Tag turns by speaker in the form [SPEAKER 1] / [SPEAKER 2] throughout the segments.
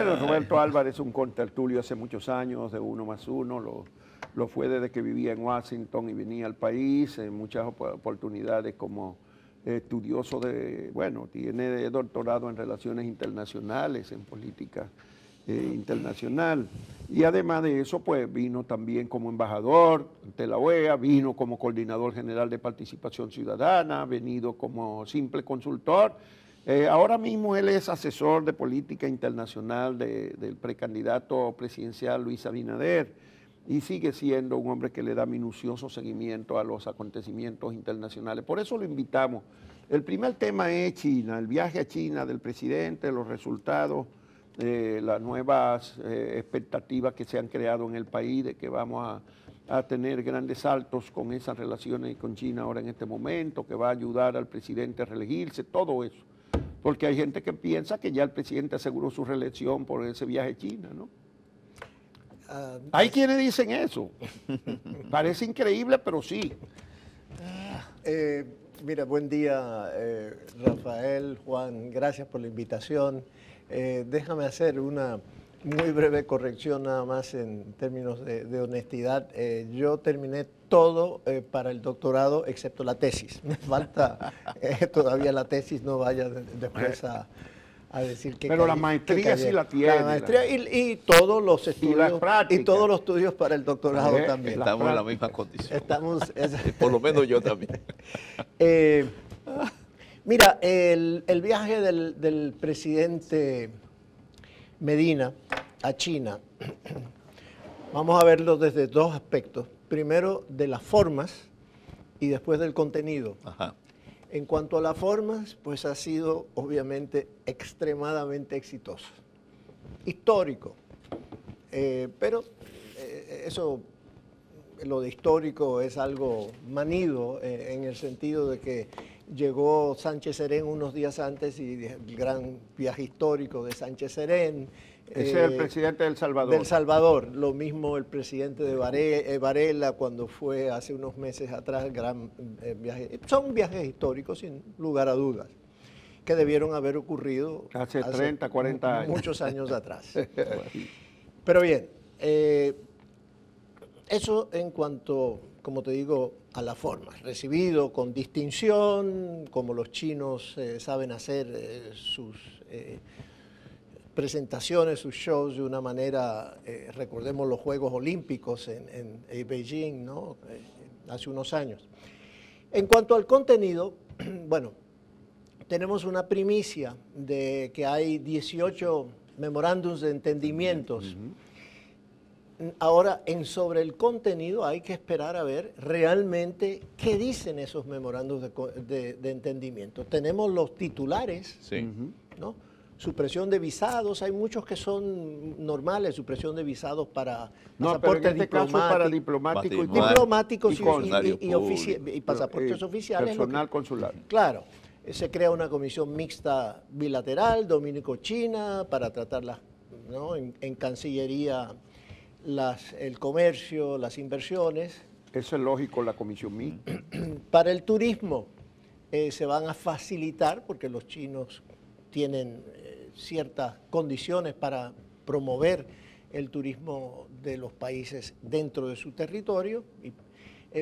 [SPEAKER 1] Bueno, Roberto Álvarez es un contertulio hace muchos años, de Uno más Uno, lo fue desde que vivía en Washington y venía al país en muchas oportunidades como estudioso bueno, tiene doctorado en relaciones internacionales, en política internacional. Y además de eso, pues vino también como embajador ante la OEA, vino como coordinador general de participación ciudadana, ha venido como simple consultor. Ahora mismo él es asesor de política internacional del precandidato presidencial Luis Abinader y sigue siendo un hombre que le da minucioso seguimiento a los acontecimientos internacionales. Por eso lo invitamos. El primer tema es China, el viaje a China del presidente, los resultados, las nuevas expectativas que se han creado en el país de que vamos a tener grandes saltos con esas relaciones con China ahora en este momento, que va a ayudar al presidente a reelegirse, todo eso. Porque hay gente que piensa que ya el presidente aseguró su reelección por ese viaje a China, ¿no? Hay quienes dicen eso. Parece increíble, pero sí.
[SPEAKER 2] Mira, buen día, Rafael, Juan, gracias por la invitación. Déjame hacer una muy breve corrección nada más en términos de honestidad. Yo terminé todo para el doctorado excepto la tesis. Me falta todavía la tesis, no vaya después a decir que...
[SPEAKER 1] Pero la maestría sí la tiene.
[SPEAKER 2] La maestría y todos los estudios y todos los estudios para el doctorado también.
[SPEAKER 3] Estamos en la misma condición.
[SPEAKER 2] Estamos,
[SPEAKER 3] por lo menos yo también.
[SPEAKER 2] Mira, el viaje del presidente Medina a China, vamos a verlo desde dos aspectos. Primero, de las formas y después del contenido.
[SPEAKER 3] Ajá.
[SPEAKER 2] En cuanto a las formas, pues ha sido obviamente extremadamente exitoso. Histórico. Pero eso, lo de histórico es algo manido en el sentido de que llegó Sánchez Serén unos días antes y el gran viaje histórico de Sánchez Serén.
[SPEAKER 1] Ese es el presidente de El Salvador.
[SPEAKER 2] Del Salvador. Lo mismo el presidente de Varela cuando fue hace unos meses atrás el gran viaje. Son viajes históricos sin lugar a dudas que debieron haber ocurrido
[SPEAKER 1] hace 30, 40 años.
[SPEAKER 2] Muchos años atrás. Pero bien, eso en cuanto, como te digo, a la forma. Recibido con distinción, como los chinos saben hacer sus presentaciones, sus shows de una manera, recordemos los Juegos Olímpicos en Beijing, ¿no? Hace unos años. En cuanto al contenido, bueno, tenemos una primicia de que hay 18 memorándums de entendimientos. Ahora, sobre el contenido hay que esperar a ver realmente qué dicen esos memorándums de entendimiento. Tenemos los titulares,
[SPEAKER 3] sí,
[SPEAKER 2] ¿no? Supresión de visados, hay muchos que son normales, supresión de visados para pasaportes diplomáticos y pasaportes oficiales.
[SPEAKER 1] Personal consular.
[SPEAKER 2] Claro, se crea una comisión mixta bilateral, Dominico-China, para tratarlas, ¿no? En Cancillería, el comercio, las inversiones.
[SPEAKER 1] Eso es lógico, la comisión mixta.
[SPEAKER 2] Para el turismo se van a facilitar, porque los chinos tienen ciertas condiciones para promover el turismo de los países dentro de su territorio y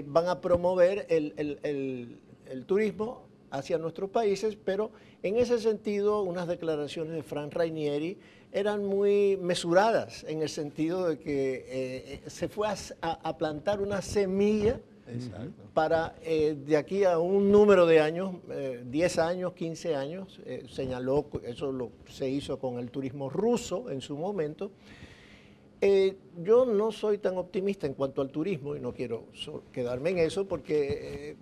[SPEAKER 2] van a promover el turismo hacia nuestros países, pero en ese sentido unas declaraciones de Frank Rainieri eran muy mesuradas en el sentido de que se fue a plantar una semilla. Exacto. Para de aquí a un número de años, 10 años, 15 años, señaló, eso se hizo con el turismo ruso en su momento. Yo no soy tan optimista en cuanto al turismo y no quiero quedarme en eso porque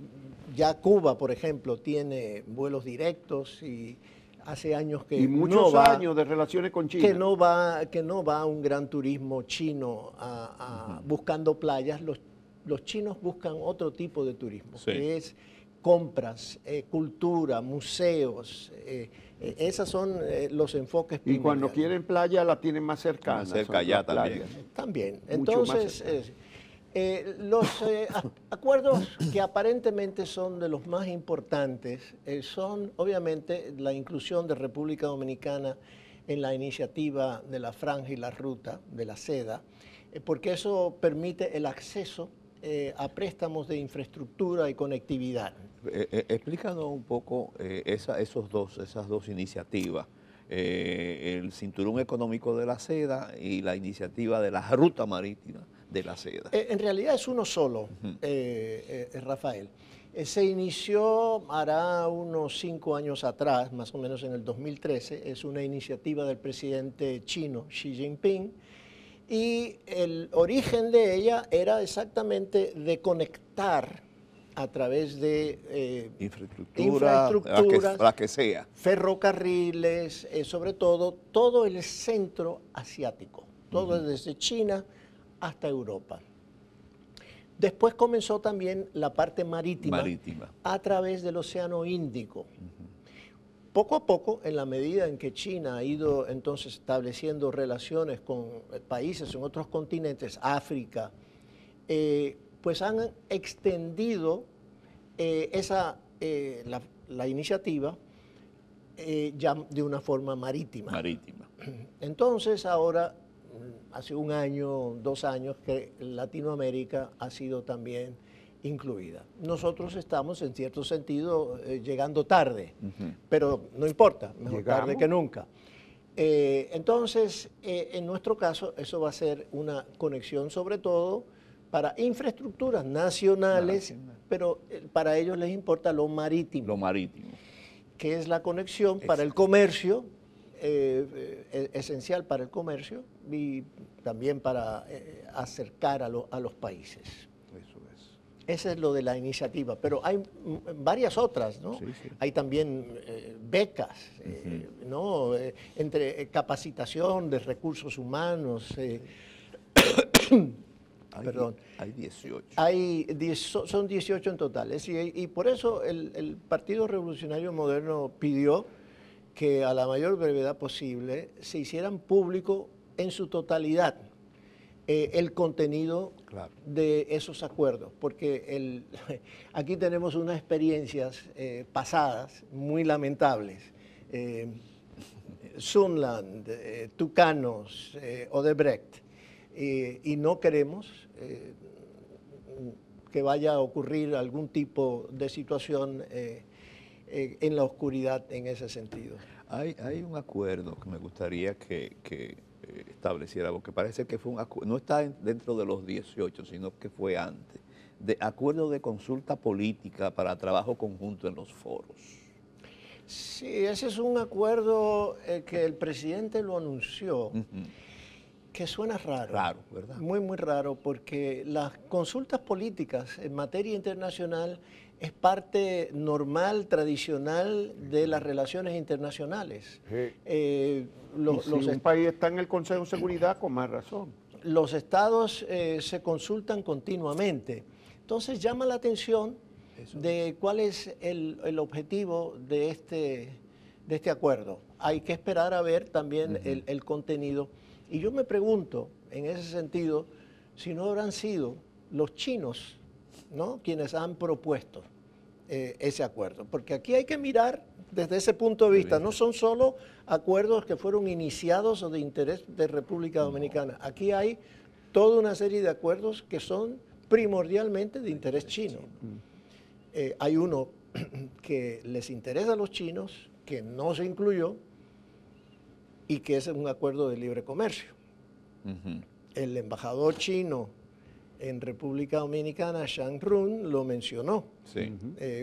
[SPEAKER 2] ya Cuba, por ejemplo, tiene vuelos directos y hace años que
[SPEAKER 1] y muchos años de relaciones con China.
[SPEAKER 2] Que no va un gran turismo chino buscando playas. Los chinos buscan otro tipo de turismo, sí, que es compras, cultura, museos. Esos son los enfoques primarios.
[SPEAKER 1] Y cuando quieren playa la tienen más cercana.
[SPEAKER 3] Más cerca ya también.
[SPEAKER 2] También. Entonces, los acuerdos que aparentemente son de los más importantes son obviamente la inclusión de República Dominicana en la iniciativa de la Franja y la Ruta de la Seda, porque eso permite el acceso a préstamos de infraestructura y conectividad.
[SPEAKER 3] Explícanos un poco esas dos iniciativas, el Cinturón Económico de la Seda y la iniciativa de la Ruta Marítima de la Seda.
[SPEAKER 2] En realidad es uno solo, Rafael. Se inició hará unos 5 años atrás, más o menos en el 2013, es una iniciativa del presidente chino Xi Jinping, y el origen de ella era exactamente de conectar a través de infraestructuras,
[SPEAKER 3] la que sea,
[SPEAKER 2] ferrocarriles, sobre todo el centro asiático, todo desde China hasta Europa. Después comenzó también la parte marítima. A través del Océano Índico. Poco a poco, en la medida en que China ha ido entonces estableciendo relaciones con países en otros continentes, África, pues han extendido la iniciativa ya de una forma marítima. Entonces ahora, hace 1 año, 2 años, que Latinoamérica ha sido también incluida. Nosotros estamos, en cierto sentido, llegando tarde, pero no importa, mejor tarde que nunca. Entonces, en nuestro caso, eso va a ser una conexión sobre todo para infraestructuras nacionales, pero para ellos les importa lo marítimo.
[SPEAKER 3] Lo marítimo.
[SPEAKER 2] Que es la conexión para el comercio, esencial para el comercio y también para acercar a los países.
[SPEAKER 3] Eso es.
[SPEAKER 2] Ese es lo de la iniciativa, pero hay varias otras, ¿no?
[SPEAKER 3] Sí, sí.
[SPEAKER 2] Hay también becas, ¿no? Entre capacitación de recursos humanos. Perdón.
[SPEAKER 3] Hay 18.
[SPEAKER 2] Son 18 en total. Y por eso el Partido Revolucionario Moderno pidió que a la mayor brevedad posible se hicieran público en su totalidad el contenido de esos acuerdos, porque aquí tenemos unas experiencias pasadas muy lamentables. Sunland, Tucanos, Odebrecht, y no queremos que vaya a ocurrir algún tipo de situación en la oscuridad en ese sentido.
[SPEAKER 3] Hay un acuerdo que me gustaría que estableciera, porque parece que fue un acuerdo, no está dentro de los 18, sino que fue antes, de acuerdo de consulta política para trabajo conjunto en los foros.
[SPEAKER 2] Sí, ese es un acuerdo que el presidente lo anunció, que suena raro.
[SPEAKER 3] Raro, ¿verdad?
[SPEAKER 2] Muy, muy raro, porque las consultas políticas en materia internacional es parte normal, tradicional de las relaciones internacionales.
[SPEAKER 1] Si un país está en el Consejo de Seguridad, con más razón.
[SPEAKER 2] Los estados se consultan continuamente. Entonces llama la atención de cuál es el objetivo de este acuerdo. Hay que esperar a ver también el contenido. Y yo me pregunto, en ese sentido, si no habrán sido los chinos, ¿no?, quienes han propuesto ese acuerdo. Porque aquí hay que mirar desde ese punto de vista. No son solo acuerdos que fueron iniciados o de interés de República Dominicana. Aquí hay toda una serie de acuerdos que son primordialmente de interés chino. Hay uno que les interesa a los chinos, que no se incluyó, y que es un acuerdo de libre comercio. El embajador chino en República Dominicana, Shang Run, lo mencionó,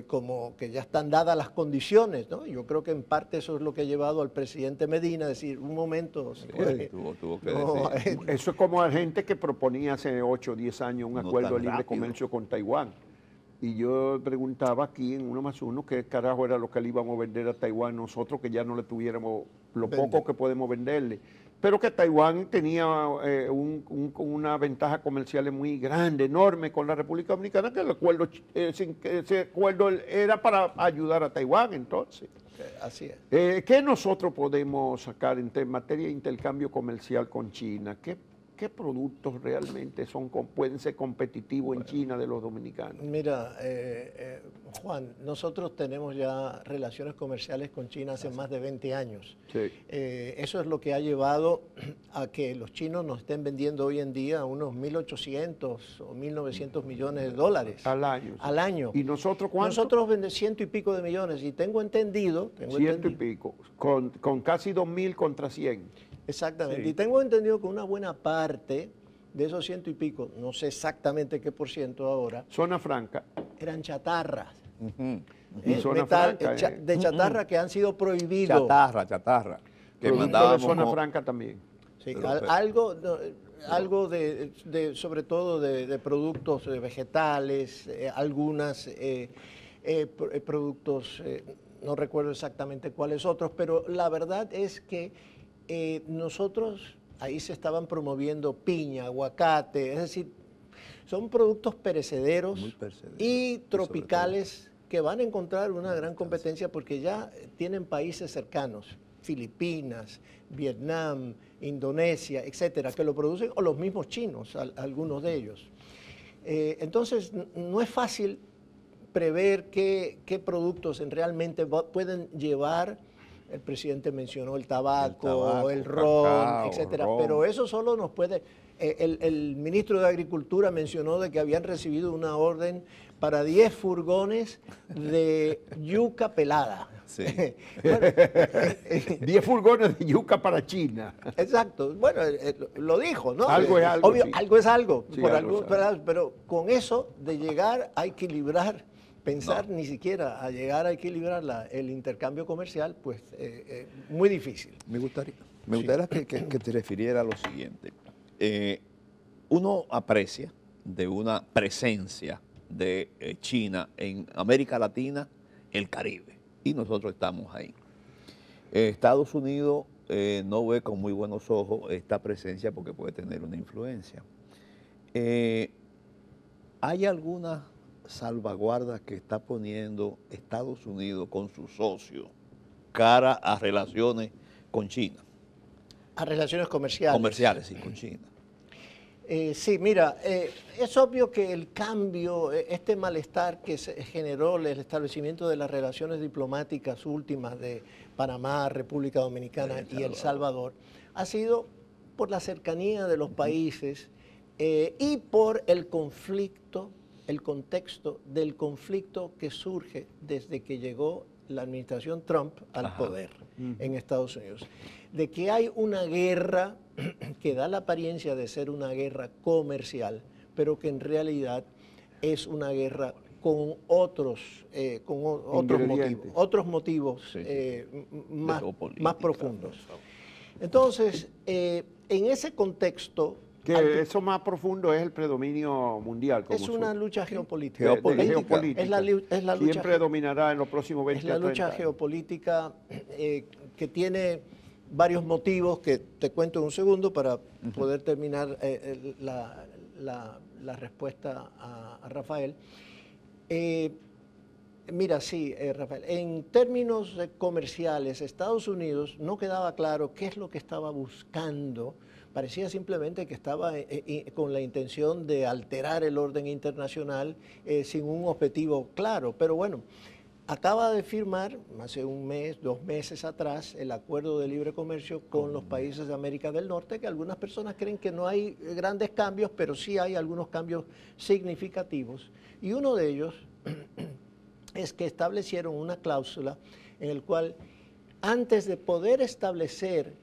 [SPEAKER 2] como que ya están dadas las condiciones, ¿no? Yo creo que en parte eso es lo que ha llevado al presidente Medina a decir, un momento.
[SPEAKER 3] Tuvo que decir.
[SPEAKER 1] Eso es como la gente que proponía hace 8 o 10 años un acuerdo de libre comercio con Taiwán. Y yo preguntaba aquí en 1+1 qué carajo era lo que le íbamos a vender a Taiwán nosotros, que ya no le tuviéramos lo poco que podemos venderle. Pero que Taiwán tenía una ventaja comercial muy grande, enorme con la República Dominicana, que ese acuerdo era para ayudar a Taiwán entonces.
[SPEAKER 2] Así es.
[SPEAKER 1] ¿Qué nosotros podemos sacar en materia de intercambio comercial con China? ¿qué productos realmente pueden ser competitivos en China de los dominicanos?
[SPEAKER 2] Mira, Juan, nosotros tenemos ya relaciones comerciales con China hace más de 20 años.
[SPEAKER 1] Sí.
[SPEAKER 2] Eso es lo que ha llevado a que los chinos nos estén vendiendo hoy en día unos 1.800 o 1.900 millones de dólares.
[SPEAKER 1] Al año. Sí.
[SPEAKER 2] Al año.
[SPEAKER 1] ¿Y nosotros cuánto?
[SPEAKER 2] Nosotros vendemos 100 y pico de millones y tengo entendido...
[SPEAKER 1] 100 y pico, con casi 2.000 contra 100.
[SPEAKER 2] Exactamente.
[SPEAKER 1] Sí.
[SPEAKER 2] Y tengo entendido que una buena parte de esos 100 y pico, no sé exactamente qué por ciento ahora,
[SPEAKER 1] Zona franca.
[SPEAKER 2] eran chatarras.
[SPEAKER 1] Y zona franca.
[SPEAKER 2] De chatarra que han sido prohibidos.
[SPEAKER 3] Chatarra. Que
[SPEAKER 1] Producto de
[SPEAKER 3] mandábamos
[SPEAKER 1] zona
[SPEAKER 3] con-
[SPEAKER 1] franca también.
[SPEAKER 2] Sí,
[SPEAKER 3] Pero-
[SPEAKER 2] algo sobre todo de productos vegetales, algunas productos, no recuerdo exactamente cuáles otros, pero la verdad es que nosotros ahí se estaban promoviendo piña, aguacate, es decir, son productos perecederos
[SPEAKER 3] Muy perecederos,
[SPEAKER 2] y
[SPEAKER 3] sobre
[SPEAKER 2] tropicales que van a encontrar una gran competencia porque ya tienen países cercanos, Filipinas, Vietnam, Indonesia, etcétera, que lo producen, o los mismos chinos, algunos de ellos. Entonces, no es fácil prever qué productos realmente pueden llevar. El presidente mencionó el tabaco, el ron,
[SPEAKER 3] cacao,
[SPEAKER 2] etcétera,
[SPEAKER 3] ron.
[SPEAKER 2] pero eso solo nos puede... El ministro de Agricultura mencionó de que habían recibido una orden para 10 furgones de yuca pelada.
[SPEAKER 3] Sí.
[SPEAKER 2] Bueno,
[SPEAKER 1] 10 furgones de yuca para China.
[SPEAKER 2] exacto. Bueno, lo dijo, ¿no?
[SPEAKER 1] Algo es algo,
[SPEAKER 2] Obvio,
[SPEAKER 1] sí.
[SPEAKER 2] algo es algo.
[SPEAKER 1] Sí,
[SPEAKER 2] por
[SPEAKER 1] algo es algo.
[SPEAKER 2] pero con eso de llegar a equilibrar, pensar ni siquiera a llegar a equilibrar el intercambio comercial, pues muy difícil.
[SPEAKER 3] Me gustaría que te refiriera a lo siguiente. Uno aprecia de una presencia de China en América Latina, el Caribe, y nosotros estamos ahí. Estados Unidos no ve con muy buenos ojos esta presencia porque puede tener una influencia. ¿Hay algunas salvaguardas que está poniendo Estados Unidos con sus socios cara a relaciones con China?
[SPEAKER 2] A relaciones comerciales.
[SPEAKER 3] Comerciales, sí, con China.
[SPEAKER 2] Sí, mira, es obvio que el cambio, este malestar que se generó el establecimiento de las relaciones diplomáticas últimas de Panamá, República Dominicana y El Salvador, ha sido por la cercanía de los países y por el conflicto, el contexto del conflicto que surge desde que llegó la administración Trump al poder en Estados Unidos. De que hay una guerra que da la apariencia de ser una guerra comercial, pero que en realidad es una guerra con otros motivos más profundos. Entonces, en ese contexto...
[SPEAKER 1] Que eso más profundo es el predominio mundial. Como
[SPEAKER 2] es una lucha geopolítica.
[SPEAKER 1] Geopolítica.
[SPEAKER 2] Es la lucha.
[SPEAKER 1] ¿Quién predominará en los próximos 20
[SPEAKER 2] Es la
[SPEAKER 1] a 30
[SPEAKER 2] lucha
[SPEAKER 1] años?
[SPEAKER 2] geopolítica que tiene varios motivos que te cuento en un segundo para poder terminar la respuesta a Rafael. Mira, sí, Rafael, en términos comerciales, Estados Unidos no quedaba claro qué es lo que estaba buscando. Parecía simplemente que estaba con la intención de alterar el orden internacional sin un objetivo claro. Pero bueno, acaba de firmar hace un mes, 2 meses atrás, el acuerdo de libre comercio con los países de América del Norte, que algunas personas creen que no hay grandes cambios, pero sí hay algunos cambios significativos. Y uno de ellos es que establecieron una cláusula en la cual antes de poder establecer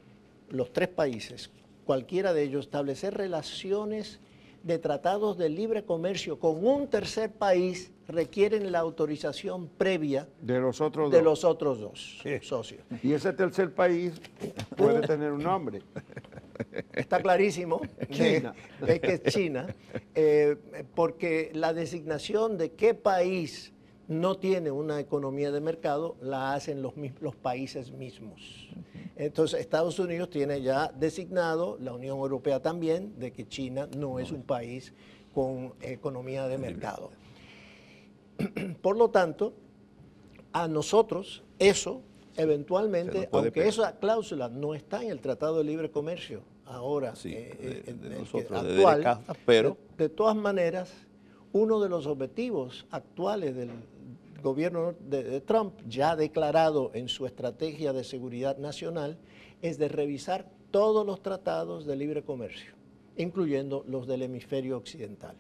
[SPEAKER 2] los 3 países, cualquiera de ellos, establecer relaciones de tratados de libre comercio con un tercer país, requieren la autorización previa
[SPEAKER 1] de los otros
[SPEAKER 2] de
[SPEAKER 1] dos.
[SPEAKER 2] los otros 2 socios.
[SPEAKER 1] Y ese tercer país puede tener un nombre.
[SPEAKER 2] Está clarísimo
[SPEAKER 1] China.
[SPEAKER 2] que es China, porque la designación de qué país no tiene una economía de mercado la hacen los países mismos. Entonces, Estados Unidos tiene ya designado, la Unión Europea también, de que China no es un país con economía de mercado. Por lo tanto, a nosotros eso, eventualmente, aunque esa cláusula no está en el Tratado de Libre Comercio ahora
[SPEAKER 3] Sí, de
[SPEAKER 2] el
[SPEAKER 3] nosotros, de
[SPEAKER 2] actual,
[SPEAKER 3] Caja, pero
[SPEAKER 2] de todas maneras, uno de los objetivos actuales del gobierno de Trump, ya declarado en su estrategia de seguridad nacional, es de revisar todos los tratados de libre comercio, incluyendo los del hemisferio occidental.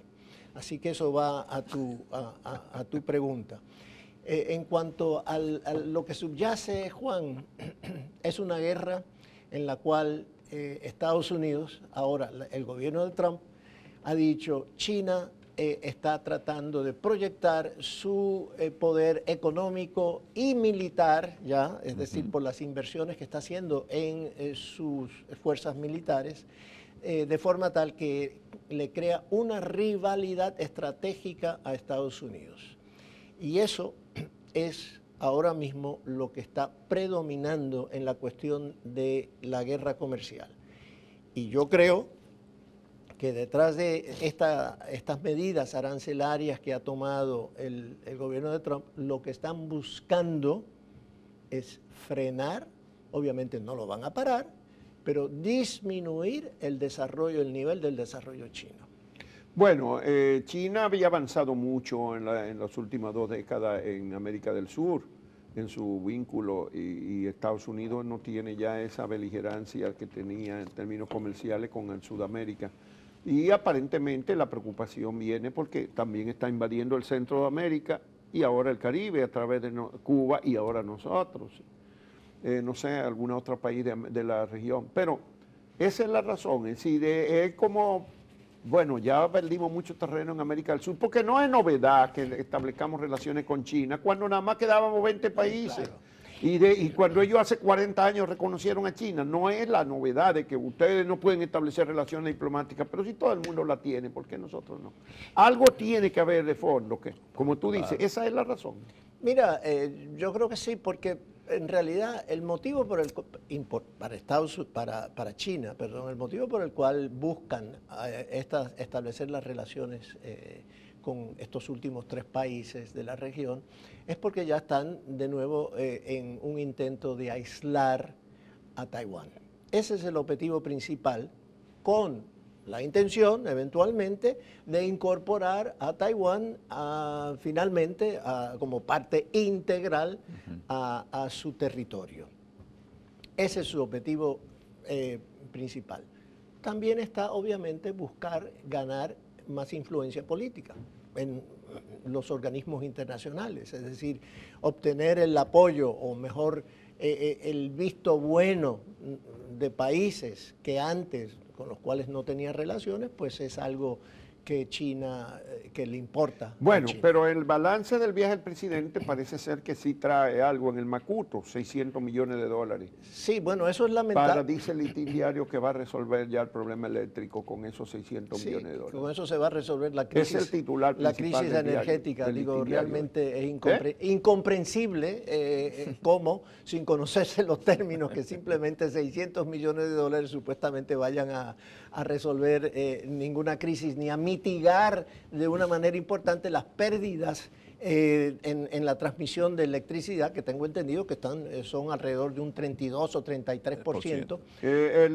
[SPEAKER 2] Así que eso va a tu pregunta. En cuanto a lo que subyace, Juan, es una guerra en la cual Estados Unidos, ahora el gobierno de Trump, ha dicho China está tratando de proyectar su poder económico y militar, ya, es decir, por las inversiones que está haciendo en sus fuerzas militares, de forma tal que le crea una rivalidad estratégica a Estados Unidos. Y eso es ahora mismo lo que está predominando en la cuestión de la guerra comercial. Y yo creo que detrás de estas medidas arancelarias que ha tomado el gobierno de Trump, lo que están buscando es frenar, obviamente no lo van a parar, pero disminuir el desarrollo, el nivel del desarrollo chino.
[SPEAKER 1] Bueno, China había avanzado mucho en las últimas 2 décadas en América del Sur, en su vínculo, y Estados Unidos no tiene ya esa beligerancia que tenía en términos comerciales con el Sudamérica. Y aparentemente la preocupación viene porque también está invadiendo el centro de América y ahora el Caribe a través de Cuba y ahora nosotros. No sé, algún otro país de la región. Pero esa es la razón, es decir, es como, bueno, ya perdimos mucho terreno en América del Sur, porque no es novedad que establezcamos relaciones con China, cuando nada más quedábamos 20 países. Claro. Y cuando ellos hace 40 años reconocieron a China, no es la novedad de que ustedes no pueden establecer relaciones diplomáticas, pero si todo el mundo la tiene, ¿por qué nosotros no? Algo tiene que haber de fondo, que, como tú dices, esa es la razón.
[SPEAKER 2] Mira, yo creo que sí, porque en realidad el motivo por el para China, perdón, el motivo por el cual buscan establecer las relaciones con estos últimos 3 países de la región es porque ya están de nuevo en un intento de aislar a Taiwán. Ese es el objetivo principal, con la intención eventualmente de incorporar a Taiwán finalmente como parte integral a su territorio. Ese es su objetivo principal. También está obviamente buscar ganar más influencia política en los organismos internacionales, es decir, obtener el apoyo o mejor el visto bueno de países que antes con los cuales no tenía relaciones, pues es algo que China, que le importa.
[SPEAKER 1] Bueno, pero el balance del viaje del presidente parece ser que sí trae algo en el Macuto, 600 millones de dólares.
[SPEAKER 2] Sí, bueno, eso es lamentable.
[SPEAKER 1] Para, dice el diario, que va a resolver ya el problema eléctrico con esos 600 millones de dólares.
[SPEAKER 2] Con eso se va a resolver la crisis,
[SPEAKER 1] es el titular
[SPEAKER 2] la crisis energética. Digo, realmente es incomprensible cómo, sin conocerse los términos, que simplemente 600 millones de dólares supuestamente vayan a resolver ninguna crisis ni a mitigar de una manera importante las pérdidas en la transmisión de electricidad, que tengo entendido que son alrededor de un 32 o 33%.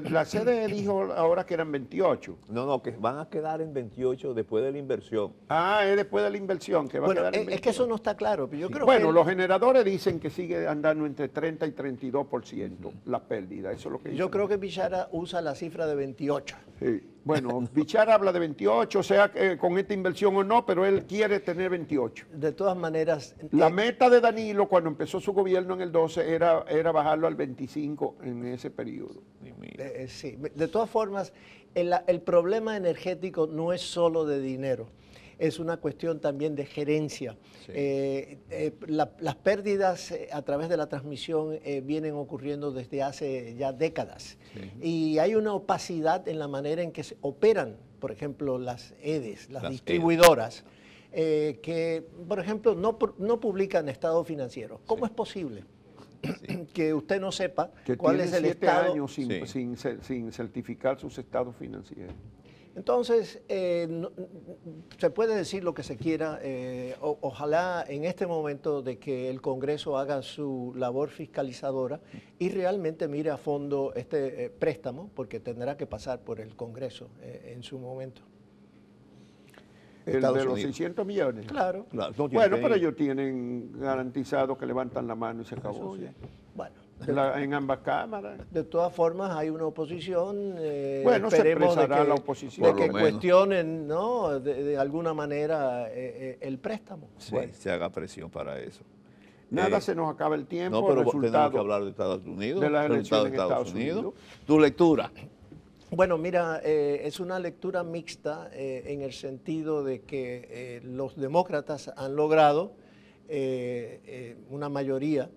[SPEAKER 1] La CDE dijo ahora que eran 28.
[SPEAKER 3] No, que van a quedar en 28 después de la inversión.
[SPEAKER 1] Ah, es después de la inversión que va a quedar en 28.
[SPEAKER 2] Es que eso no está claro. Yo creo
[SPEAKER 1] bueno, los generadores dicen que sigue andando entre 30 y 32% la pérdida. Eso es lo que
[SPEAKER 2] yo creo que Bichara usa la cifra de 28.
[SPEAKER 1] Sí. Bueno, Bichara habla de 28, sea con esta inversión o no, pero él quiere tener 28.
[SPEAKER 2] De todas maneras...
[SPEAKER 1] La meta de Danilo cuando empezó su gobierno en el 12 era bajarlo al 25 en ese periodo.
[SPEAKER 2] Sí, de todas formas, el problema energético no es solo de dinero. Es una cuestión también de gerencia. Sí. Las pérdidas a través de la transmisión vienen ocurriendo desde hace ya décadas. Sí. Y hay una opacidad en la manera en que se operan, por ejemplo, las EDES, las distribuidoras, que, por ejemplo, no publican estado financiero. ¿Cómo es posible? Sí. Que usted no sepa
[SPEAKER 1] que
[SPEAKER 2] cuál es el estado.
[SPEAKER 1] Años sin certificar sus estados financieros.
[SPEAKER 2] Entonces, se puede decir lo que se quiera, ojalá en este momento de que el Congreso haga su labor fiscalizadora y realmente mire a fondo este préstamo, porque tendrá que pasar por el Congreso en su momento.
[SPEAKER 1] El
[SPEAKER 3] Estados
[SPEAKER 1] de los
[SPEAKER 3] Unidos.
[SPEAKER 1] 600 millones.
[SPEAKER 2] Claro.
[SPEAKER 3] Claro, no,
[SPEAKER 1] Bueno,
[SPEAKER 3] tiene-
[SPEAKER 1] pero ellos tienen garantizado que levantan la mano y se acabó.
[SPEAKER 3] sí.
[SPEAKER 2] Bueno,
[SPEAKER 1] En ambas cámaras.
[SPEAKER 2] de todas formas hay una oposición,
[SPEAKER 1] Bueno, se
[SPEAKER 2] esperemos de
[SPEAKER 1] expresará
[SPEAKER 2] que,
[SPEAKER 1] la oposición.
[SPEAKER 2] de
[SPEAKER 3] Por
[SPEAKER 2] que
[SPEAKER 3] lo menos.
[SPEAKER 2] cuestionen, ¿no? de alguna manera el préstamo.
[SPEAKER 3] Sí, se haga presión para eso.
[SPEAKER 1] Nada, se nos acaba el tiempo.
[SPEAKER 3] No, pero tenemos
[SPEAKER 1] resultado
[SPEAKER 3] que hablar de Estados Unidos.
[SPEAKER 1] de las
[SPEAKER 3] resultados
[SPEAKER 1] elecciones en Estados Unidos.
[SPEAKER 3] Tu lectura.
[SPEAKER 2] Bueno, mira, es una lectura mixta en el sentido de que los demócratas han logrado una mayoría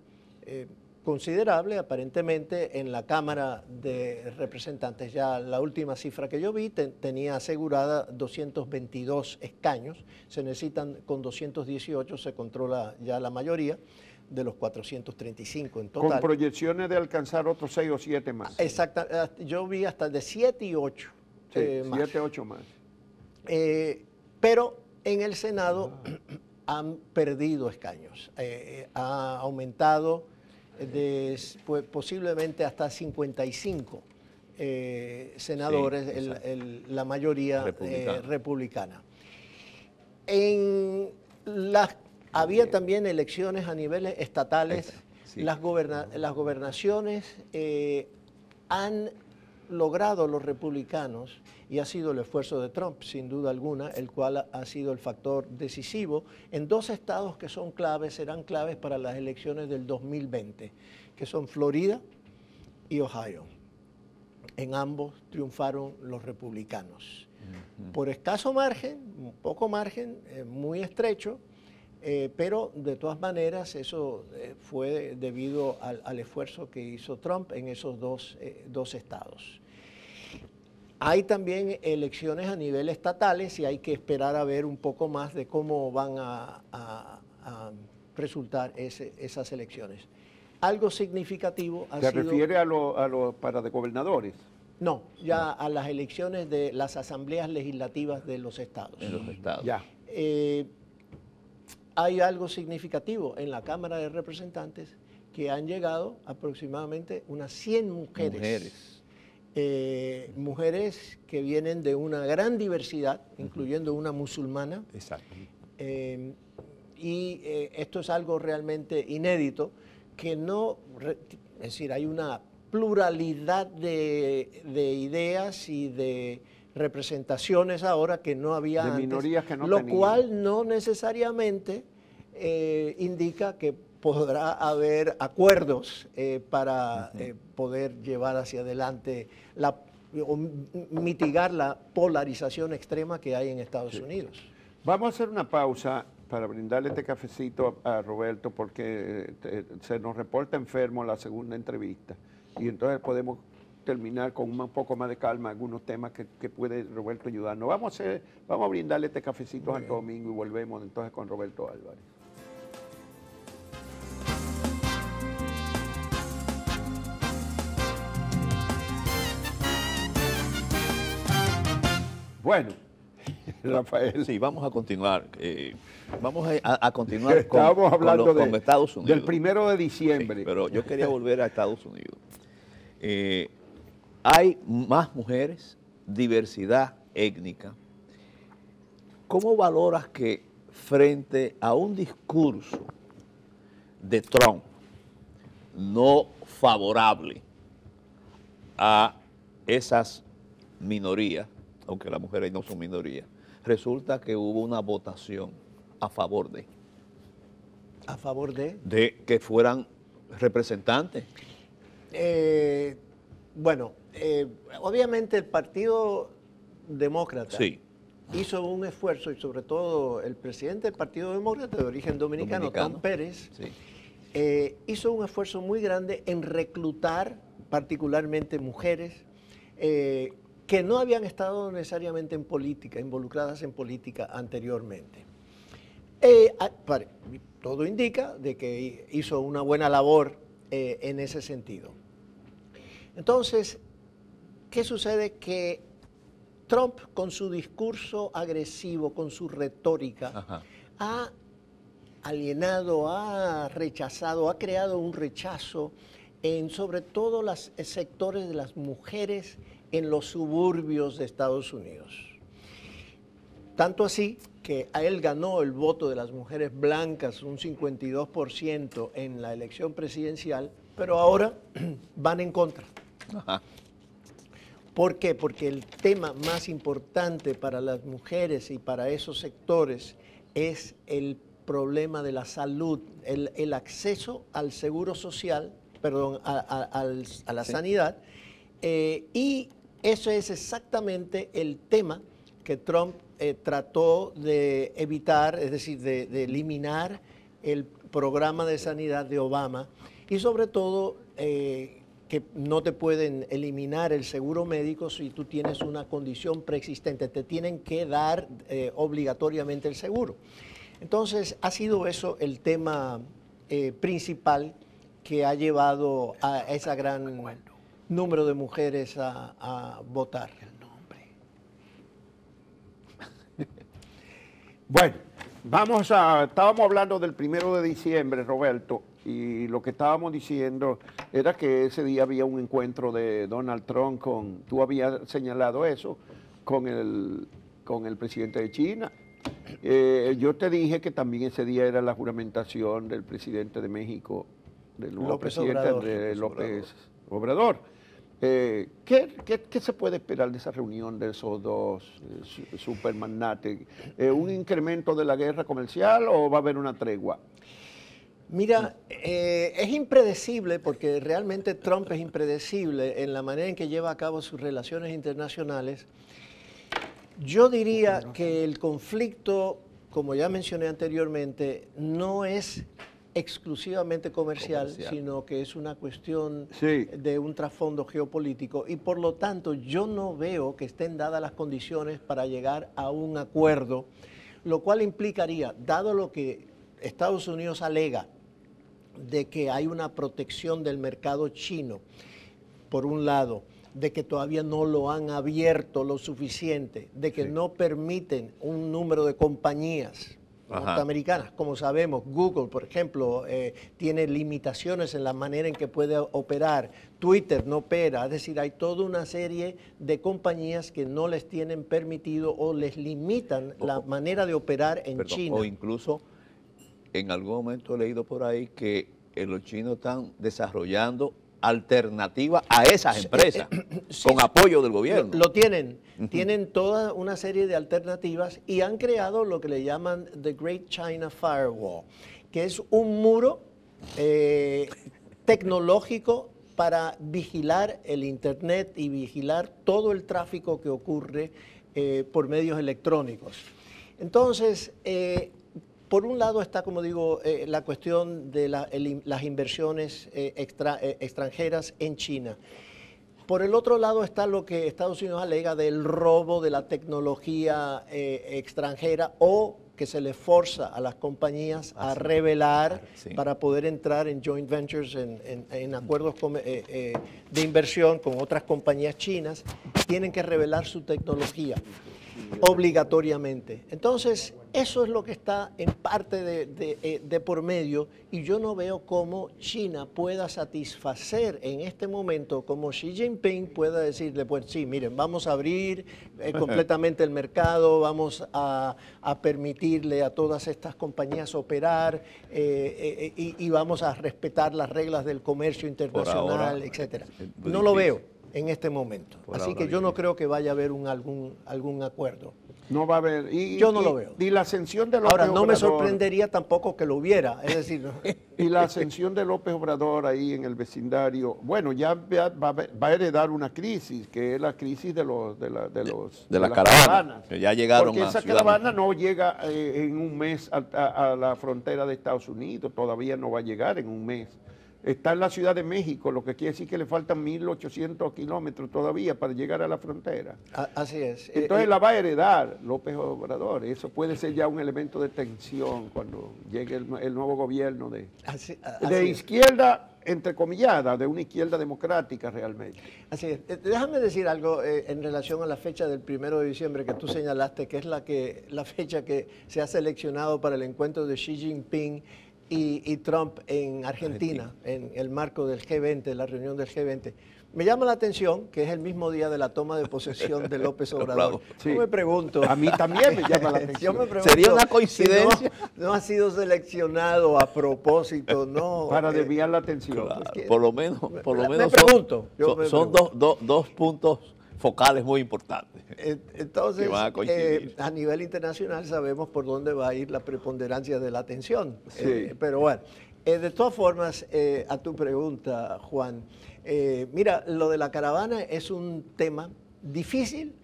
[SPEAKER 2] considerable, aparentemente, en la Cámara de Representantes. Ya la última cifra que yo vi tenía asegurada 222 escaños. Se necesitan, con 218 se controla ya la mayoría de los 435 en total.
[SPEAKER 1] Con proyecciones de alcanzar otros 6 o 7 más.
[SPEAKER 2] Exacta, yo vi hasta de 7 y 8
[SPEAKER 1] Sí,
[SPEAKER 2] más.
[SPEAKER 1] 7, 8 más.
[SPEAKER 2] Pero en el Senado han perdido escaños. Ha aumentado posiblemente hasta 55 senadores,
[SPEAKER 3] Sí,
[SPEAKER 2] la mayoría republicana. Había también elecciones a niveles estatales.
[SPEAKER 3] Sí.
[SPEAKER 2] Las gobernaciones han logrado los republicanos, y ha sido el esfuerzo de Trump, sin duda alguna, el cual ha sido el factor decisivo, en 2 estados que son claves, serán claves para las elecciones del 2020, que son Florida y Ohio. En ambos triunfaron los republicanos. Por escaso margen, un poco margen, muy estrecho, pero de todas maneras eso fue debido al esfuerzo que hizo Trump en esos dos estados. Hay también elecciones a nivel estatales y hay que esperar a ver un poco más de cómo van a resultar esas elecciones. Algo significativo ha
[SPEAKER 1] ¿Se
[SPEAKER 2] sido...
[SPEAKER 1] refiere a los para de gobernadores?
[SPEAKER 2] No, ya a las elecciones de las asambleas legislativas de los estados.
[SPEAKER 3] En los estados.
[SPEAKER 1] Ya.
[SPEAKER 2] Hay algo significativo en la Cámara de Representantes que han llegado aproximadamente unas 100 mujeres. Mujeres que vienen de una gran diversidad, incluyendo una musulmana.
[SPEAKER 3] Exacto.
[SPEAKER 2] Y esto es algo realmente inédito, que no, es decir, hay una pluralidad de ideas y de representaciones ahora que no había
[SPEAKER 1] De
[SPEAKER 2] antes,
[SPEAKER 1] minorías que no
[SPEAKER 2] lo
[SPEAKER 1] tenían.
[SPEAKER 2] cual no necesariamente indica que podrá haber acuerdos para poder llevar hacia adelante o mitigar la polarización extrema que hay en Estados Unidos.
[SPEAKER 1] Vamos a hacer una pausa para brindarle este cafecito a Roberto porque se nos reporta enfermo la segunda entrevista y entonces podemos terminar con un poco más de calma algunos temas que puede Roberto ayudarnos. Vamos a brindarle este cafecito a Santo Domingo y volvemos entonces con Roberto Álvarez. Bueno, Rafael.
[SPEAKER 3] Sí, vamos a continuar. Vamos a continuar
[SPEAKER 1] Estábamos hablando
[SPEAKER 3] con Estados Unidos.
[SPEAKER 1] del 1 de diciembre.
[SPEAKER 3] Sí, pero yo quería volver a Estados Unidos. Hay más mujeres, diversidad étnica. ¿Cómo valoras que frente a un discurso de Trump no favorable a esas minorías, aunque las mujeres no son minorías, resulta que hubo una votación a favor de?
[SPEAKER 2] ¿A favor de?
[SPEAKER 3] De que fueran representantes.
[SPEAKER 2] Bueno, obviamente el Partido Demócrata
[SPEAKER 3] Sí.
[SPEAKER 2] hizo un esfuerzo, y sobre todo el presidente del Partido Demócrata de origen dominicano, Tom Pérez,
[SPEAKER 3] Sí.
[SPEAKER 2] hizo un esfuerzo muy grande en reclutar particularmente mujeres que no habían estado necesariamente en política, involucradas en política anteriormente. Todo indica de que hizo una buena labor en ese sentido. Entonces, ¿qué sucede? Que Trump, con su discurso agresivo, con su retórica,
[SPEAKER 3] Ajá.
[SPEAKER 2] ha alienado, ha rechazado, ha creado un rechazo en sobre todo los sectores de las mujeres en los suburbios de Estados Unidos. Tanto así que a él ganó el voto de las mujeres blancas, un 52% en la elección presidencial, pero ahora van en contra.
[SPEAKER 3] Ajá.
[SPEAKER 2] ¿Por qué? Porque el tema más importante para las mujeres y para esos sectores es el problema de la salud, el acceso al seguro social, perdón, a la sanidad, y eso es exactamente el tema que Trump trató de evitar, es decir, de eliminar el programa de sanidad de Obama y sobre todo que no te pueden eliminar el seguro médico si tú tienes una condición preexistente, te tienen que dar obligatoriamente el seguro. Entonces ha sido eso el tema principal que ha llevado a ese gran número de mujeres a votar.
[SPEAKER 1] Bueno, estábamos hablando del 1 de diciembre, Roberto, y lo que estábamos diciendo era que ese día había un encuentro de Donald Trump tú habías señalado eso, con el presidente de China. Yo te dije que también ese día era la juramentación del presidente de México, del nuevo presidente Andrés López Obrador. ¿Qué se puede esperar de esa reunión de esos dos supermagnates? ¿Un incremento de la guerra comercial o va a haber una tregua?
[SPEAKER 2] Mira, es impredecible porque realmente Trump es impredecible en la manera en que lleva a cabo sus relaciones internacionales. Yo diría que el conflicto, como ya mencioné anteriormente, no es exclusivamente comercial, sino que es una cuestión de un trasfondo geopolítico y por lo tanto yo no veo que estén dadas las condiciones para llegar a un acuerdo, lo cual implicaría, dado lo que Estados Unidos alega de que hay una protección del mercado chino, por un lado, de que todavía no lo han abierto lo suficiente, de que no permiten un número de compañías norteamericanas. Como sabemos, Google, por ejemplo, tiene limitaciones en la manera en que puede operar. Twitter no opera. Es decir, hay toda una serie de compañías que no les tienen permitido o les limitan la manera de operar en China.
[SPEAKER 3] O incluso, en algún momento he leído por ahí que los chinos están desarrollando alternativa a esas empresas, con apoyo del gobierno.
[SPEAKER 2] Lo tienen, tienen toda una serie de alternativas y han creado lo que le llaman The Great China Firewall, que es un muro tecnológico para vigilar el Internet y vigilar todo el tráfico que ocurre por medios electrónicos. Entonces, por un lado está, como digo, la cuestión de las inversiones extranjeras en China. Por el otro lado está lo que Estados Unidos alega del robo de la tecnología extranjera o que se le forza a las compañías a revelar para poder entrar en joint ventures, en acuerdos de inversión con otras compañías chinas, tienen que revelar su tecnología obligatoriamente. Entonces, eso es lo que está en parte de por medio y yo no veo cómo China pueda satisfacer en este momento, como Xi Jinping pueda decirle, pues sí, miren, vamos a abrir completamente el mercado, vamos a permitirle a todas estas compañías operar y vamos a respetar las reglas del comercio internacional, etcétera. No lo veo en este momento. Así que yo no creo que vaya a haber algún acuerdo.
[SPEAKER 1] No va a haber.
[SPEAKER 2] Yo no lo veo.
[SPEAKER 1] Y la ascensión de López
[SPEAKER 2] Ahora, no
[SPEAKER 1] Obrador,
[SPEAKER 2] me sorprendería tampoco que lo hubiera. Es decir,
[SPEAKER 1] y la ascensión de López Obrador ahí en el vecindario, bueno, ya va a heredar una crisis, que es la crisis de las
[SPEAKER 3] caravanas. Que ya llegaron
[SPEAKER 1] porque esa caravana no llega en un mes a la frontera de Estados Unidos, todavía no va a llegar en un mes. Está en la Ciudad de México, lo que quiere decir que le faltan 1.800 kilómetros todavía para llegar a la frontera.
[SPEAKER 2] Así es.
[SPEAKER 1] Entonces la va a heredar López Obrador. Eso puede ser ya un elemento de tensión cuando llegue el nuevo gobierno de izquierda entrecomillada, de una izquierda democrática realmente.
[SPEAKER 2] Así es. Déjame decir algo en relación a la fecha del 1 de diciembre que tú señalaste, que es la fecha que se ha seleccionado para el encuentro de Xi Jinping y Trump en Argentina, en el marco del G20, la reunión del G20. Me llama la atención que es el mismo día de la toma de posesión de López Obrador.
[SPEAKER 1] Sí.
[SPEAKER 2] Yo me pregunto.
[SPEAKER 1] A mí también me llama la atención.
[SPEAKER 2] Yo me pregunto,
[SPEAKER 3] ¿Sería una coincidencia?
[SPEAKER 2] si no ha sido seleccionado a propósito, ¿no?
[SPEAKER 1] Para desviar la atención.
[SPEAKER 3] Claro,
[SPEAKER 2] que-
[SPEAKER 3] por lo menos
[SPEAKER 2] me pregunto, yo me
[SPEAKER 3] son
[SPEAKER 2] pregunto.
[SPEAKER 3] dos puntos focales muy importantes.
[SPEAKER 2] Entonces,
[SPEAKER 3] que van a coincidir.
[SPEAKER 2] a nivel internacional sabemos por dónde va a ir la preponderancia de la atención.
[SPEAKER 1] Sí.
[SPEAKER 2] Pero bueno, de todas formas, a tu pregunta, Juan, mira, lo de la caravana es un tema difícil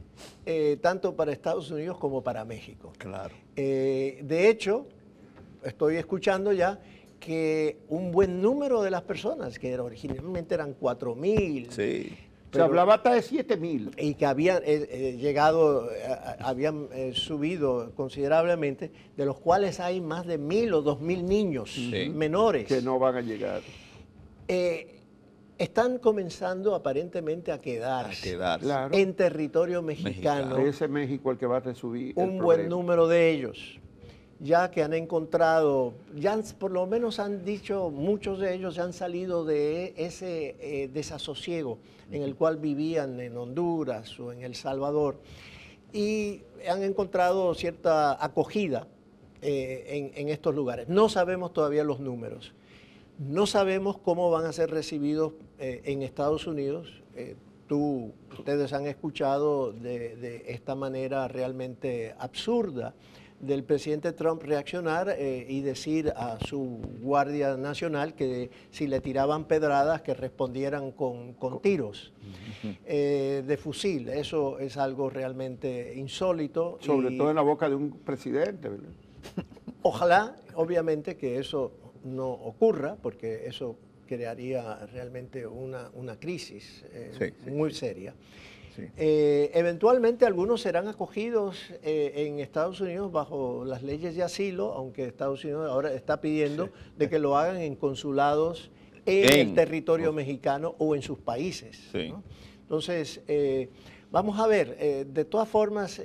[SPEAKER 2] tanto para Estados Unidos como para México.
[SPEAKER 3] Claro.
[SPEAKER 2] De hecho, estoy escuchando ya que un buen número de las personas, que originalmente eran 4,000,
[SPEAKER 3] Sí.
[SPEAKER 1] Se hablaba hasta de 7,000.
[SPEAKER 2] y que habían llegado, habían subido considerablemente, de los cuales hay más de 1,000 o 2,000 niños
[SPEAKER 3] Sí.
[SPEAKER 2] menores.
[SPEAKER 1] Que no van a llegar.
[SPEAKER 2] Están comenzando aparentemente a quedarse
[SPEAKER 1] Claro.
[SPEAKER 2] en territorio mexicano,
[SPEAKER 1] Ese México el que va a resubir el
[SPEAKER 2] un buen
[SPEAKER 1] problema.
[SPEAKER 2] número de ellos, ya que han encontrado, por lo menos han dicho, muchos de ellos ya han salido de ese desasosiego en el cual vivían en Honduras o en El Salvador y han encontrado cierta acogida en estos lugares. No sabemos todavía los números, no sabemos cómo van a ser recibidos en Estados Unidos. Ustedes han escuchado de esta manera realmente absurda del presidente Trump reaccionar y decir a su Guardia Nacional que si le tiraban pedradas que respondieran con tiros de fusil. Eso es algo realmente insólito.
[SPEAKER 1] Sobre
[SPEAKER 2] y
[SPEAKER 1] todo en la boca de un presidente, ¿verdad?
[SPEAKER 2] Ojalá, obviamente, que eso no ocurra, porque eso crearía realmente una crisis muy seria.
[SPEAKER 3] Sí.
[SPEAKER 2] Eventualmente algunos serán acogidos en Estados Unidos bajo las leyes de asilo, aunque Estados Unidos ahora está pidiendo de que lo hagan en consulados en el territorio mexicano o en sus países.
[SPEAKER 3] Sí.
[SPEAKER 2] ¿no? Entonces, vamos a ver, de todas formas,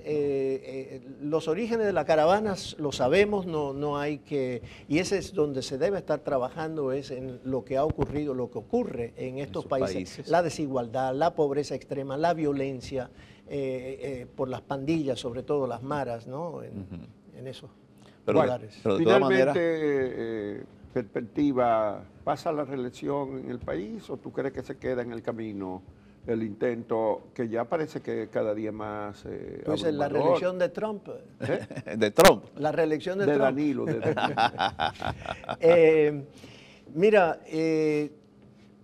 [SPEAKER 2] los orígenes de la caravana lo sabemos, no hay que, y ese es donde se debe estar trabajando, es en lo que ha ocurrido, lo que ocurre en estos países, la desigualdad, la pobreza extrema, la violencia por las pandillas, sobre todo las maras, ¿no? En esos lugares.
[SPEAKER 3] Pero de todas maneras,
[SPEAKER 1] Finalmente, perspectiva, ¿pasa la reelección en el país o tú crees que se queda en el camino el intento que ya parece que cada día más
[SPEAKER 2] Pues la
[SPEAKER 1] abrumador?
[SPEAKER 2] reelección de Trump.
[SPEAKER 3] de Trump.
[SPEAKER 2] La reelección de
[SPEAKER 1] De
[SPEAKER 2] Trump.
[SPEAKER 1] Danilo.
[SPEAKER 2] Mira,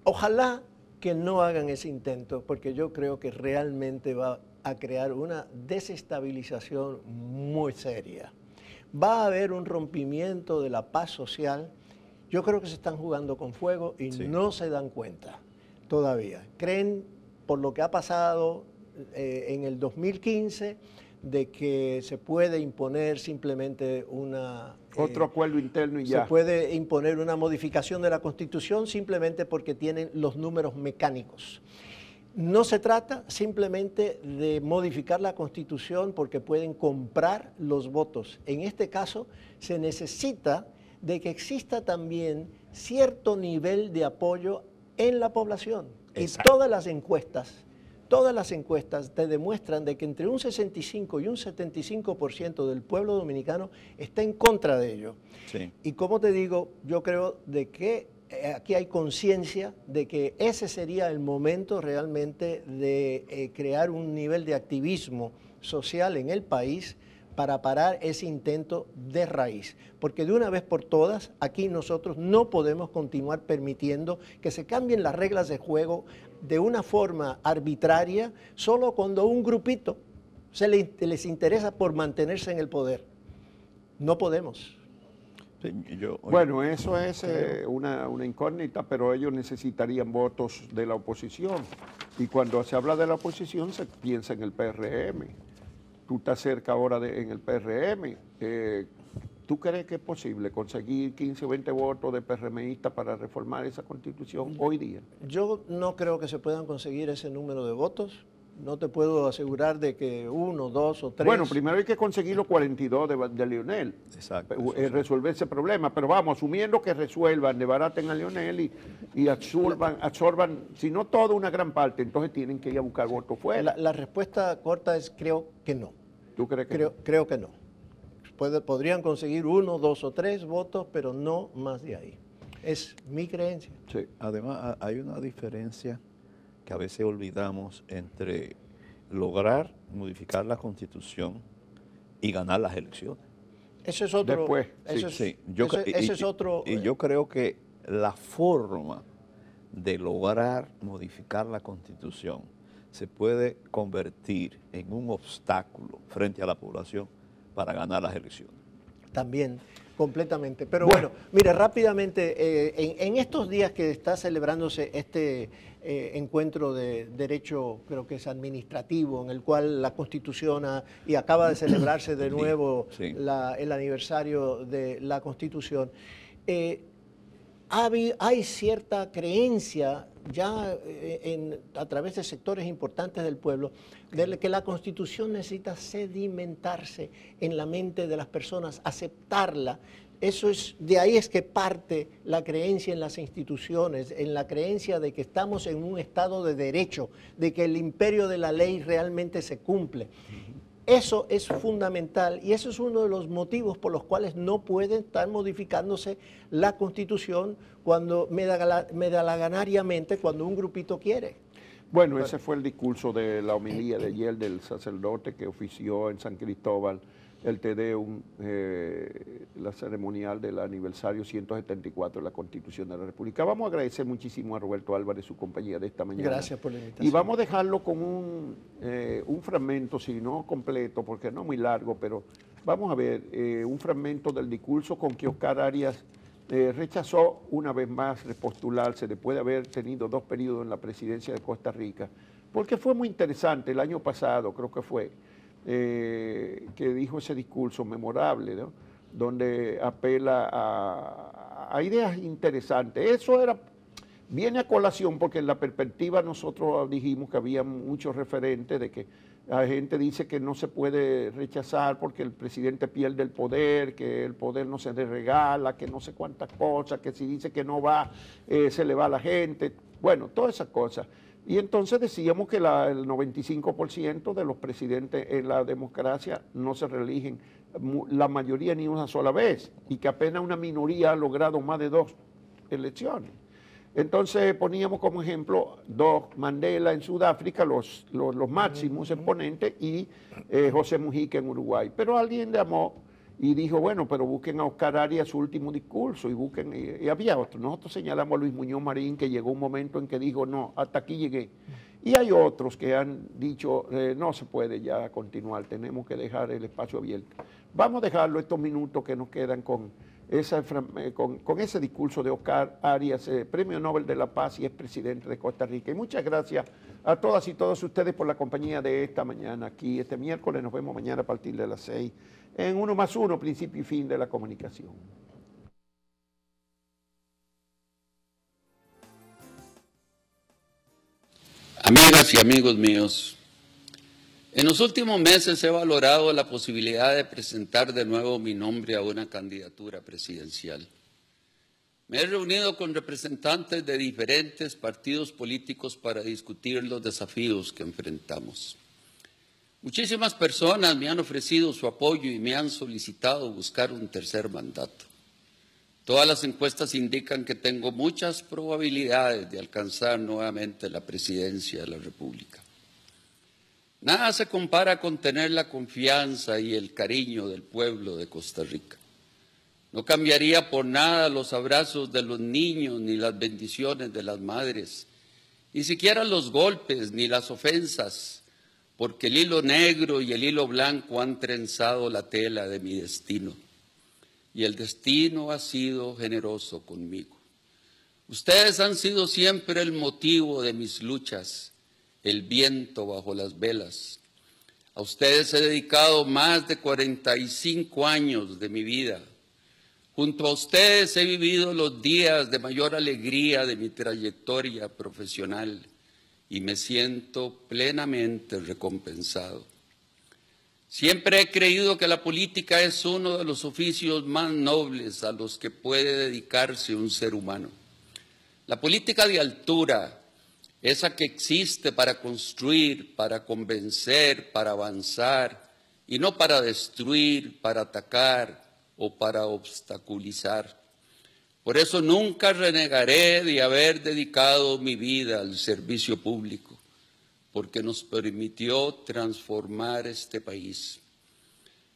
[SPEAKER 2] ojalá que no hagan ese intento, porque yo creo que realmente va a crear una desestabilización muy seria. Va a haber un rompimiento de la paz social. Yo creo que se están jugando con fuego y no se dan cuenta todavía. Creen, por lo que ha pasado en el 2015, de que se puede imponer simplemente
[SPEAKER 1] otro acuerdo interno y ya.
[SPEAKER 2] Se puede imponer una modificación de la Constitución simplemente porque tienen los números mecánicos. No se trata simplemente de modificar la Constitución porque pueden comprar los votos. En este caso, se necesita de que exista también cierto nivel de apoyo en la población.
[SPEAKER 3] Exacto.
[SPEAKER 2] Y todas las encuestas te demuestran de que entre un 65 y un 75% del pueblo dominicano está en contra de ello.
[SPEAKER 3] Sí.
[SPEAKER 2] Y como te digo, yo creo de que aquí hay conciencia de que ese sería el momento realmente de crear un nivel de activismo social en el país para parar ese intento de raíz. Porque de una vez por todas, aquí nosotros no podemos continuar permitiendo que se cambien las reglas de juego de una forma arbitraria solo cuando un grupito les interesa por mantenerse en el poder. No podemos.
[SPEAKER 3] Sí,
[SPEAKER 1] Bueno, eso es una incógnita, pero ellos necesitarían votos de la oposición. Y cuando se habla de la oposición, se piensa en el PRM. Tú estás cerca ahora en el PRM. ¿Tú crees que es posible conseguir 15 o 20 votos de PRMistas para reformar esa Constitución hoy día?
[SPEAKER 2] Yo no creo que se puedan conseguir ese número de votos. No te puedo asegurar de que 1, 2 o 3...
[SPEAKER 1] Bueno, primero hay que conseguir los 42 de Leonel.
[SPEAKER 3] Exacto.
[SPEAKER 1] Resolver ese problema. Pero vamos, asumiendo que resuelvan, debaraten a Leonel y absorban, si no toda, una gran parte, entonces tienen que ir a buscar votos fuera.
[SPEAKER 2] La respuesta corta es creo que no.
[SPEAKER 1] ¿Tú crees que
[SPEAKER 2] Creo que no. Podrían conseguir 1, 2 o 3 votos, pero no más de ahí. Es mi creencia.
[SPEAKER 1] Sí.
[SPEAKER 3] Además, hay una diferencia que a veces olvidamos entre lograr modificar la Constitución y ganar las elecciones.
[SPEAKER 2] Eso es otro...
[SPEAKER 1] Después,
[SPEAKER 3] Sí.
[SPEAKER 2] Ese es otro...
[SPEAKER 3] Y yo creo que la forma de lograr modificar la Constitución se puede convertir en un obstáculo frente a la población para ganar las elecciones.
[SPEAKER 2] También, completamente. Pero bueno, mire, rápidamente, en estos días que está celebrándose este encuentro de derecho, creo que es administrativo, en el cual la Constitución y acaba de celebrarse de nuevo
[SPEAKER 3] Sí.
[SPEAKER 2] el aniversario de la Constitución, hay cierta creencia ya a través de sectores importantes del pueblo de que la Constitución necesita sedimentarse en la mente de las personas, aceptarla. De ahí es que parte la creencia en las instituciones, en la creencia de que estamos en un estado de derecho, de que el imperio de la ley realmente se cumple. Eso es fundamental y eso es uno de los motivos por los cuales no puede estar modificándose la Constitución cuando medalaganariamente, cuando un grupito quiere.
[SPEAKER 1] Bueno, ese fue el discurso de la homilía de ayer del sacerdote que ofició en San Cristóbal el Te Deum, la ceremonial del aniversario 174 de la Constitución de la República. Vamos a agradecer muchísimo a Roberto Álvarez su compañía de esta mañana.
[SPEAKER 2] Gracias por la invitación.
[SPEAKER 1] Y vamos a dejarlo con un fragmento, si no completo, porque no es muy largo, pero vamos a ver un fragmento del discurso con que Oscar Arias rechazó una vez más repostularse después de haber tenido 2 periodos en la presidencia de Costa Rica, porque fue muy interesante el año pasado, creo que fue, que dijo ese discurso memorable, ¿no? Donde apela a ideas interesantes. Eso viene a colación porque en la perspectiva nosotros dijimos que había muchos referentes de que la gente dice que no se puede rechazar porque el presidente pierde el poder, que el poder no se le regala, que no sé cuántas cosas, que si dice que no va, se le va a la gente. Bueno, todas esas cosas. Y entonces decíamos que el 95% de los presidentes en la democracia no se reeligen, la mayoría ni una sola vez, y que apenas una minoría ha logrado más de 2 elecciones. Entonces poníamos como ejemplo Mandela en Sudáfrica, los máximos exponentes, y José Mujica en Uruguay. Pero alguien llamó y dijo, bueno, pero busquen a Oscar Arias su último discurso y había otro. Nosotros señalamos a Luis Muñoz Marín, que llegó un momento en que dijo, no, hasta aquí llegué. Y hay otros que han dicho, no se puede ya continuar, tenemos que dejar el espacio abierto. Vamos a dejarlo estos minutos que nos quedan con ese discurso de Oscar Arias, Premio Nobel de la Paz y expresidente de Costa Rica. Y muchas gracias a todas y todos ustedes por la compañía de esta mañana aquí, este miércoles. Nos vemos mañana a partir de las 6 en 1+1, principio y fin de la comunicación.
[SPEAKER 4] Amigas y amigos míos, en los últimos meses he valorado la posibilidad de presentar de nuevo mi nombre a una candidatura presidencial. Me he reunido con representantes de diferentes partidos políticos para discutir los desafíos que enfrentamos. Muchísimas personas me han ofrecido su apoyo y me han solicitado buscar un tercer mandato. Todas las encuestas indican que tengo muchas probabilidades de alcanzar nuevamente la presidencia de la República. Nada se compara con tener la confianza y el cariño del pueblo de Costa Rica. No cambiaría por nada los abrazos de los niños ni las bendiciones de las madres, ni siquiera los golpes ni las ofensas, porque el hilo negro y el hilo blanco han trenzado la tela de mi destino. Y el destino ha sido generoso conmigo. Ustedes han sido siempre el motivo de mis luchas, el viento bajo las velas. A ustedes he dedicado más de 45 años de mi vida. Junto a ustedes he vivido los días de mayor alegría de mi trayectoria profesional y me siento plenamente recompensado. Siempre he creído que la política es uno de los oficios más nobles a los que puede dedicarse un ser humano. La política de altura, esa que existe para construir, para convencer, para avanzar, y no para destruir, para atacar o para obstaculizar. Por eso nunca renegaré de haber dedicado mi vida al servicio público, porque nos permitió transformar este país.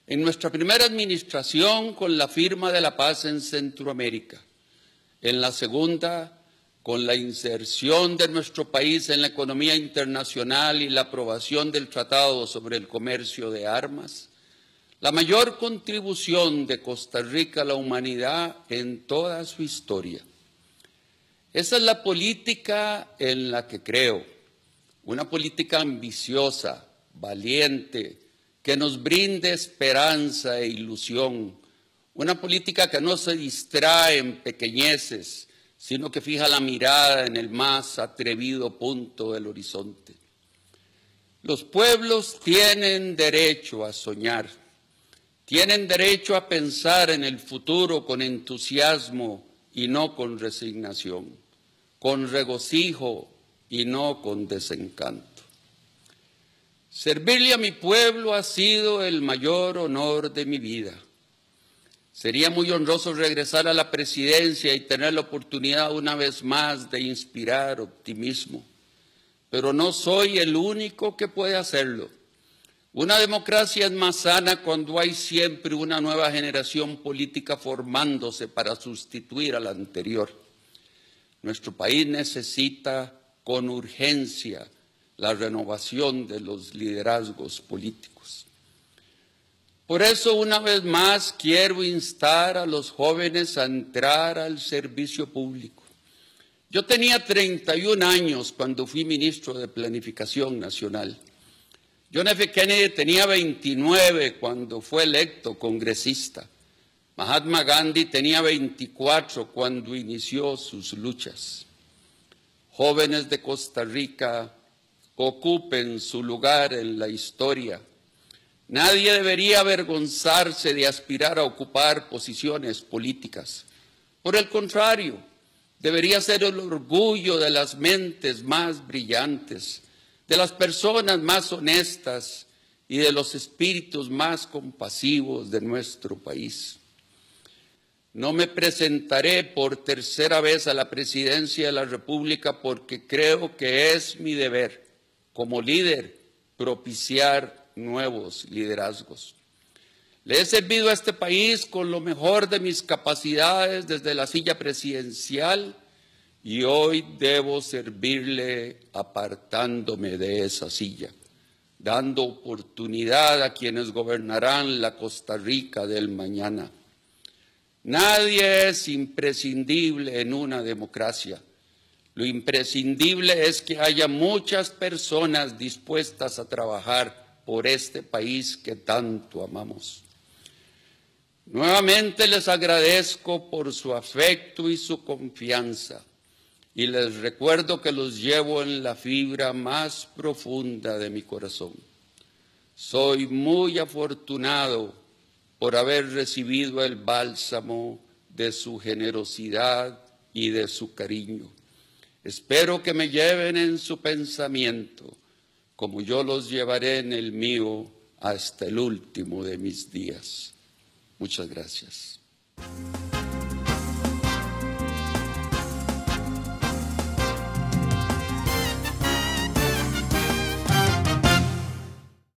[SPEAKER 4] En nuestra primera administración, con la firma de la paz en Centroamérica. En la segunda, con la inserción de nuestro país en la economía internacional y la aprobación del Tratado sobre el Comercio de Armas. La mayor contribución de Costa Rica a la humanidad en toda su historia. Esa es la política en la que creo. Una política ambiciosa, valiente, que nos brinde esperanza e ilusión. Una política que no se distrae en pequeñeces, sino que fija la mirada en el más atrevido punto del horizonte. Los pueblos tienen derecho a soñar, tienen derecho a pensar en el futuro con entusiasmo y no con resignación, con regocijo y no con desencanto. Servirle a mi pueblo ha sido el mayor honor de mi vida. Sería muy honroso regresar a la presidencia y tener la oportunidad una vez más de inspirar optimismo, pero no soy el único que puede hacerlo. Una democracia es más sana cuando hay siempre una nueva generación política formándose para sustituir a la anterior. Nuestro país necesita con urgencia la renovación de los liderazgos políticos. Por eso, una vez más, quiero instar a los jóvenes a entrar al servicio público. Yo tenía 31 años cuando fui ministro de Planificación Nacional. John F. Kennedy tenía 29 cuando fue electo congresista. Mahatma Gandhi tenía 24 cuando inició sus luchas. Jóvenes de Costa Rica, ocupen su lugar en la historia. Nadie debería avergonzarse de aspirar a ocupar posiciones políticas. Por el contrario, debería ser el orgullo de las mentes más brillantes, de las personas más honestas y de los espíritus más compasivos de nuestro país. No me presentaré por tercera vez a la presidencia de la República porque creo que es mi deber, como líder, propiciar nuevos liderazgos. Le he servido a este país con lo mejor de mis capacidades desde la silla presidencial y hoy debo servirle apartándome de esa silla, dando oportunidad a quienes gobernarán la Costa Rica del mañana. Nadie es imprescindible en una democracia. Lo imprescindible es que haya muchas personas dispuestas a trabajar por este país que tanto amamos. Nuevamente les agradezco por su afecto y su confianza y les recuerdo que los llevo en la fibra más profunda de mi corazón. Soy muy afortunado por haber recibido el bálsamo de su generosidad y de su cariño. Espero que me lleven en su pensamiento, como yo los llevaré en el mío hasta el último de mis días. Muchas gracias.